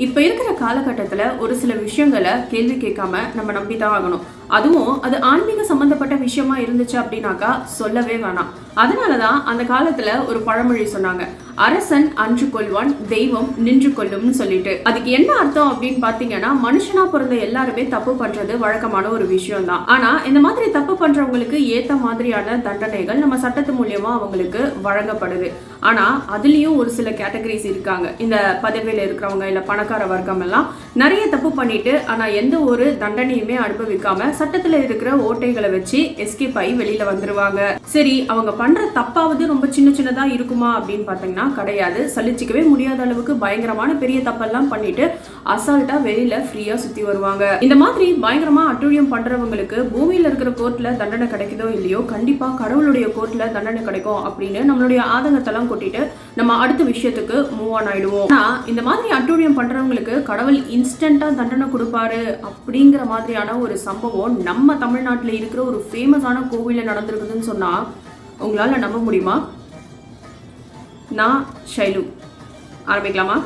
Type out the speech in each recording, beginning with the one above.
இப்ப இருக்கிற காலகட்டத்துல ஒரு சில விஷயங்களை கேள்வி கேட்காம நம்ம நம்பிதான் ஆகணும். அதுவும் அது ஆன்மீக சம்பந்தப்பட்ட விஷயமா இருந்துச்சு அப்படின்னாக்கா சொல்லவே வேணாம். அதனாலதான் அந்த காலத்துல ஒரு பழமொழி சொன்னாங்க, அரசன் அன்று கொள்வான், தெய்வம் நின்று கொள்ளும்னு சொல்லிட்டு. அதுக்கு என்ன அர்த்தம் அப்படின்னு பாத்தீங்கன்னா, மனுஷனா பிறந்த எல்லாருமே தப்பு பண்றது வழக்கமான ஒரு விஷயம் தான். ஆனா இந்த மாதிரி தப்பு பண்றவங்களுக்கு ஏத்த மாதிரியான தண்டனைகள் நம்ம சட்டத்து மூலியமா அவங்களுக்கு வழங்கப்படுது. ஆனா அதுலயும் ஒரு சில கேட்டகரிஸ் இருக்காங்க. இந்த பதவியில இருக்கிறவங்க இல்ல பணக்கார வர்க்கம் எல்லாம் நிறைய தப்பு பண்ணிட்டு ஆனா எந்த ஒரு தண்டனையுமே அனுபவிக்காம சட்டத்துல இருக்கிற ஓட்டைகளை வச்சு எஸ்கேப் ஆகி வெளியில வந்துருவாங்க. சரி, அவங்க பண்ற தப்பாவது ரொம்ப சின்ன சின்னதா இருக்குமா அப்படின்னு பாத்தீங்கன்னா கிடையாது. சலிச்சிக்கவே முடியாத அளவுக்கு பயங்கரமான பெரிய தப்பெல்லாம் பண்ணிட்டு அசால்ட்டா வெளியில ஃப்ரீயா சுத்தி வருவாங்க. இந்த மாதிரி பயங்கரமா அட்டூழியம் பண்றவங்களுக்கு பூமியில இருக்கிற கோர்ட்ல தண்டனை கிடைக்குதோ இல்லையோ, கண்டிப்பா கடவுளுடைய கோர்ட்ல தண்டனை கிடைக்கும் அப்படின்னு நம்மளுடைய ஆதங்கத்தெல்லாம் கொட்டிட்டு நம்ம அடுத்த விஷயத்துக்கு மூவ் ஆன் ஆயிடுவோம். ஆனா இந்த மாதிரி அட்டூழியம் பண்றவங்களுக்கு கடவுள் இன்ஸ்டன்டா தண்டனை கொடுப்பாரு அப்படிங்கிற மாதிரியான ஒரு சம்பவம் நம்ம தமிழ்நாட்டில் இருக்கிற ஒரு ஃபேமஸான கோவில்ல நடந்திருக்குதுன்னு சொன்னா உங்களால நம்ப முடியுமா? நான் ஷைலு. ஆரம்பிக்கலாமா?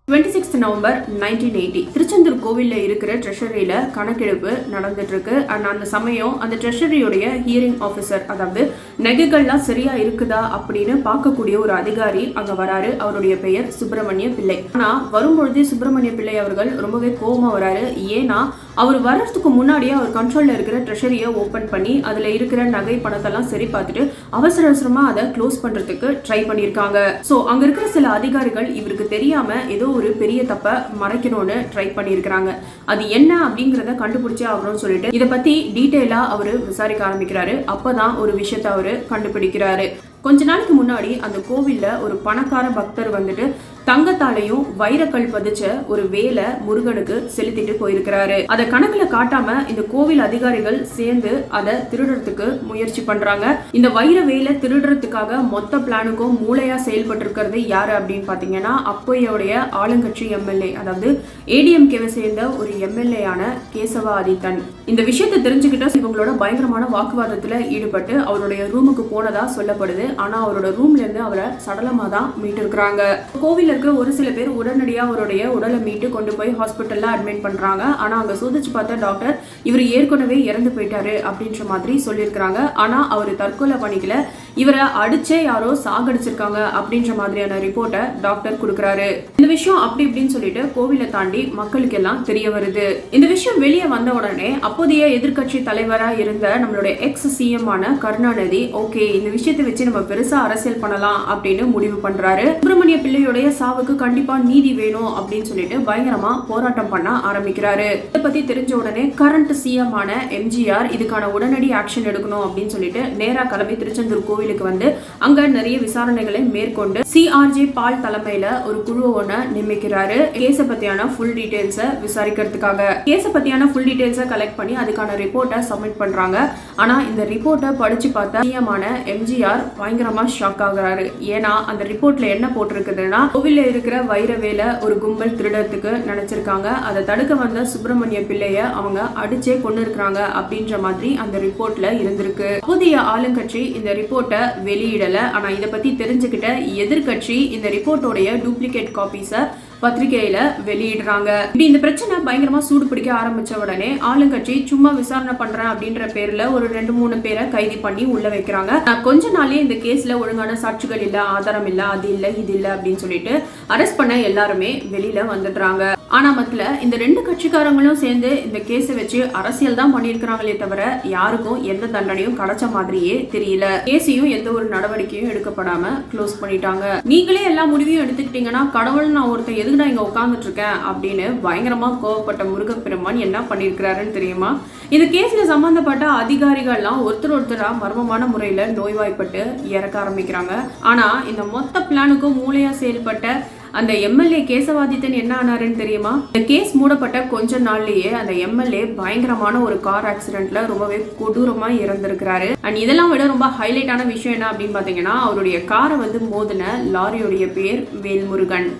26 நவம்பர் 1980 திருச்செந்தூர் கோவில்ல இருக்கிற ட்ரெஷரியில கணக்கெடுப்பு நடந்துட்டு இருக்கு. அண்ட் அந்த சமயம் அந்த ட்ரெஷரியுடைய ஹியரிங் ஆஃபீஸர், அதாவது நகைகள்லாம் சரியா இருக்குதா அப்படின்னு பார்க்கக்கூடிய ஒரு அதிகாரி அங்க வராரு. அவருடைய பெயர் சுப்பிரமணிய பிள்ளை. ஆனா வரும்பொழுது சுப்பிரமணிய பிள்ளை அவர்கள் ரொம்பவே கோபமா வராரு. ஏன்னா அவர் வர்றதுக்கு முன்னாடியே அவர் கண்ட்ரோல்ல இருக்கிற ட்ரெஷரியை ஓபன் பண்ணி அதுல இருக்கிற நகை பணத்தெல்லாம் சரி பார்த்துட்டு அவசர அவசரமா அதை க்ளோஸ் பண்றதுக்கு ட்ரை பண்ணியிருக்காங்க. ஸோ அங்க இருக்கிற சில அதிகாரிகள் இவருக்கு தெரியாம ஏதோ ஒரு பெரிய தப்ப மறைக்கணும்னு ட்ரை பண்ணியிருக்கிறாங்க. அது என்ன அப்படிங்கிறத கண்டுபிடிச்சே ஆகணும்னு சொல்லிட்டு இதை பத்தி டீட்டெயிலா அவரு விசாரிக்க ஆரம்பிக்கிறாரு. அப்பதான் ஒரு விஷயத்த அவரு கண்டுபிடிக்கிறாரு. கொஞ்ச நாளைக்கு முன்னாடி அந்த கோவில்ல ஒரு பணக்கார பக்தர் வந்துட்டு தங்கத்தாலையும் வைரக்கல் பதிச்ச ஒரு வேலை முருகனுக்கு செலுத்திட்டு போயிருக்கிறாரு. அதை கணக்குல காட்டாம இந்த கோவில் அதிகாரிகள் சேர்ந்து அதை திருடுறதுக்கு முயற்சி பண்றாங்க. இந்த வைர வேலை திருடுறதுக்காக மொத்த பிளானுக்கும் மூளையா செயல்பட்டு இருக்கிறது யாரு அப்படின்னு பாத்தீங்கன்னா, அப்போயோடைய ஆளுங்கட்சி எம்எல்ஏ, அதாவது ஏடிஎம்கேவை சேர்ந்த ஒரு எம்எல்ஏ ஆன கேசவா ஆதித்தன். இந்த விஷயத்தை தெரிஞ்சுக்கிட்ட இவங்களோட பயங்கரமான வாக்குவாதத்துல ஈடுபட்டு அவருடைய ரூமுக்கு போனதா சொல்லப்படுது. ஆனா அவரோட ரூம்ல இருந்து அவரை சடலமா தான் மீட்டு இருக்கிறாங்க. கோவில் இருக்கிற ஒரு சில பேர் உடனடியா அவருடைய உடலை மீட்டு கொண்டு போய் ஹாஸ்பிட்டல்ல அட்மிட் பண்றாங்க. ஆனா அங்க சோதிச்சு பார்த்த டாக்டர் இவர் ஏற்கனவே இறந்து போயிட்டாரு அப்படின்ற மாதிரி சொல்லியிருக்கிறாங்க. ஆனா அவர் தற்கொலை பண்ணிக்கல, இவரை அடிச்சே யாரோ சாகடிச்சிருக்காங்க அப்படின்ற மாதிரியான ரிப்போர்ட்டை டாக்டர் கொடுக்கிறாரு. இந்த விஷயம் அப்படி இப்படின்னு சொல்லிட்டு கோவிலை தாண்டி மக்களுக்கு எல்லாம் தெரிய வருது. இந்த விஷயம் வெளியே வந்த உடனே அப்போதைய எதிர்கட்சி தலைவரா இருந்த நம்மளுடைய எக்ஸ் சிஎம் ஆன கருணாநிதி, ஓகே இந்த விஷயத்தை வச்சு நம்ம பெருசா அரசியல் பண்ணலாம் அப்படின்னு முடிவு பண்றாரு. சுப்பிரமணிய பிள்ளையுடைய சாவுக்கு கண்டிப்பா நீதி வேணும் அப்படின்னு சொல்லிட்டு பயங்கரமா போராட்டம் பண்ண ஆரம்பிக்கிறாரு. இதை பத்தி தெரிஞ்ச உடனே கரண்ட் சிஎம் ஆன எம்ஜிஆர் இதுக்கான உடனடி ஆக்ஷன் எடுக்கணும் அப்படின்னு சொல்லிட்டு நேரா கிளம்பி திருச்செந்தூர் கோவிலுக்கு வந்து அங்க நிறைய விசாரணைகளை மேற்கொண்டு சிஆர்ஜே பால் தலைமையில ஒரு குழு ஒண்ண நியமிக்கிறாரு. கேஸ பத்தியான ஃபுல் டீடைல்ஸை விசாரிக்கிறதுக்காக. கேஸ பத்தியான ஃபுல் டீடைல்ஸை கலெக்ட் பண்ணி அதுக்கான ரிப்போர்ட்டை சப்மிட் பண்றாங்க. ஆனா இந்த ரிப்போர்ட்டை படிச்சு பார்த்த சிஎம் ஆன எம்ஜிஆர் பயங்கரமா ஷாக் ஆகுறாரு. ஏன்னா அந்த ரிப்போர்ட்ல என்ன போட்டிருக்குதுன்னா, கோவில்ல இருக்கிற வைர வேலை ஒரு கும்பல் திருடத்துக்கு நினைச்சிருக்காங்க. அதை தடுக்க வந்த சுப்பிரமணிய பிள்ளைய அவங்க அடிச்சே கொண்டு இருக்கிறாங்க அப்படின்ற மாதிரி அந்த ரிப்போர்ட்ல இருந்திருக்கு. புதிய ஆளுங்கட்சி இந்த ரிப்போர்ட்டை வெளியிடல. ஆனா இதை பத்தி தெரிஞ்சுக்கிட்ட எதிர்கட்சி இந்த ரிப்போர்ட்டோடைய டூப்ளிகேட் காப்பீஸை பத்திரிகையில வெளியிடுறாங்க. இப்படி இந்த பிரச்சனை பயங்கரமா சூடு பிடிக்க ஆரம்பிச்ச உடனே ஆளுங்கட்சி சும்மா விசாரணை பண்றேன் அப்படின்ற பேர்ல ஒரு 2-3 பேரை கைது பண்ணி உள்ள வைக்கிறாங்க. கொஞ்ச நாளே இந்த கேஸ்ல ஒழுங்கான சாட்சிகள் இல்ல, ஆதாரம் இல்ல, அது இல்ல இது இல்ல அப்படின்னு சொல்லிட்டு அரெஸ்ட் பண்ண எல்லாருமே வெளியில வந்துடுறாங்க. ஆனா மத்தில இந்த 2 கட்சிக்காரங்களும் சேர்ந்து இந்த கேஸை வச்சு அரசியல் தான் பண்ணியிருக்கிறாங்களே தவிர யாருக்கும் எந்த தண்டனையும் கிடைச்ச மாதிரியே தெரியல. கேஸையும் எந்த ஒரு நடவடிக்கையும் எடுக்கப்படாம க்ளோஸ் பண்ணிட்டாங்க. நீங்களே எல்லா முடிவையும் எடுத்துக்கிட்டீங்கன்னா கடவுள் நான் ஒருத்தன் எதுக்கு நான் இங்க உட்கார்ந்துட்டு இருக்கேன் அப்படின்னு பயங்கரமா கோவப்பட்ட முருகப்பெருமான் என்ன பண்ணிருக்கிறாருன்னு தெரியுமா? இந்த கேஸ்ல சம்பந்தப்பட்ட அதிகாரிகள்லாம் ஒருத்தரா மர்மமான முறையில நோய்வாய்ப்பட்டு இறக்க ஆரம்பிக்கிறாங்க. ஆனா இந்த மொத்த பிளானுக்கும் மூளையா செயல்பட்ட அந்த எம்எல்ஏ கேசவாதித்தன் என்ன ஆனாருன்னு தெரியுமா? இந்த கேஸ் மூடப்பட்ட கொஞ்ச நாள்லயே அந்த எம்எல்ஏ பயங்கரமான ஒரு கார் ஆக்சிடென்ட்ல ரொம்பவே கொடூரமா இறந்திருக்கிறாரு. அண்ட் இதெல்லாம் விட ரொம்ப ஹைலைட்டான விஷயம் என்ன அப்படின்னு பாத்தீங்கன்னா, அவருடைய காரை வந்து மோதின லாரியோடைய பேர் வேல்முருகன்.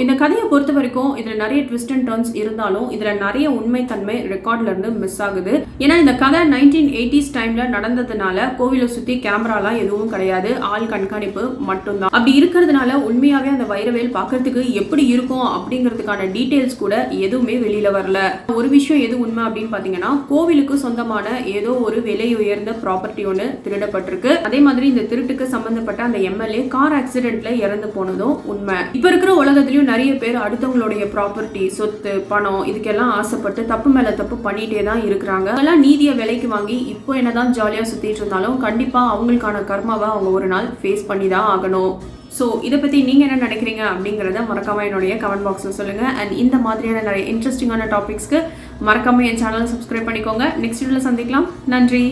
இந்த கதையை பொறுத்த வரைக்கும் இதுல நிறைய ட்விஸ்ட் அண்ட் டர்ன்ஸ் இருந்தாலும் இதுல நிறைய உண்மைத்தன்மை ரெக்கார்ட்ல இருந்து மிஸ் ஆகுது. ஏன்னா இந்த கதை 1980s டைம்ல நடந்ததுனால கோவிலை சுத்தி கேமராலாம் எதுவும் கிடையாது, ஆள் கண்காணிப்பு மட்டும்தான். அப்படி இருக்கிறதுனால உண்மையாவே அந்த வைரவேல் பாக்குறதுக்கு எப்படி இருக்கும் அப்படிங்கிறதுக்கான டீடைல்ஸ் கூட எதுவுமே வெளியில வரல. ஒரு விஷயம் எது உண்மை அப்படின்னு பாத்தீங்கன்னா, கோவிலுக்கு சொந்தமான ஏதோ ஒரு விலை உயர்ந்த ப்ராப்பர்ட்டி ஒன்று திருடப்பட்டிருக்கு. அதே மாதிரி இந்த திருட்டுக்கு சம்பந்தப்பட்ட அந்த எம்எல்ஏ கார் ஆக்சிடென்ட்ல இறந்து போனதும் உண்மை. இப்ப இருக்கிற உலகத்திலயும் நிறைய பேர் அடுத்தவங்களுடைய ப்ராப்பர்ட்டி, சொத்து, பணம் இதுக்கெல்லாம் ஆசைப்பட்டு தப்பு மேல தப்பு பண்ணிட்டே தான் இருக்கிறாங்க. அதெல்லாம் நீதியை விலைக்கு வாங்கி இப்போ என்னதான் ஜாலியா சுத்திட்டு இருந்தாலும் கண்டிப்பா அவங்களுக்கான கர்மாவை அவங்க ஒரு நாள் ஃபேஸ் பண்ணி தான் ஆகணும். ஸோ இதை பற்றி நீங்கள் என்ன நினைக்கிறீங்க அப்படிங்கிறத மறக்காமல் என்னுடைய கமெண்ட் பாக்ஸில் சொல்லுங்கள். அண்ட் இந்த மாதிரியான நிறைய இன்ட்ரெஸ்டிங்கான டாபிக்ஸ்க்கு மறக்காமல் என் சேனலை சப்ஸ்கிரைப் பண்ணிக்கோங்க. நெக்ஸ்ட் வீடியோவில் சந்திக்கலாம். நன்றி.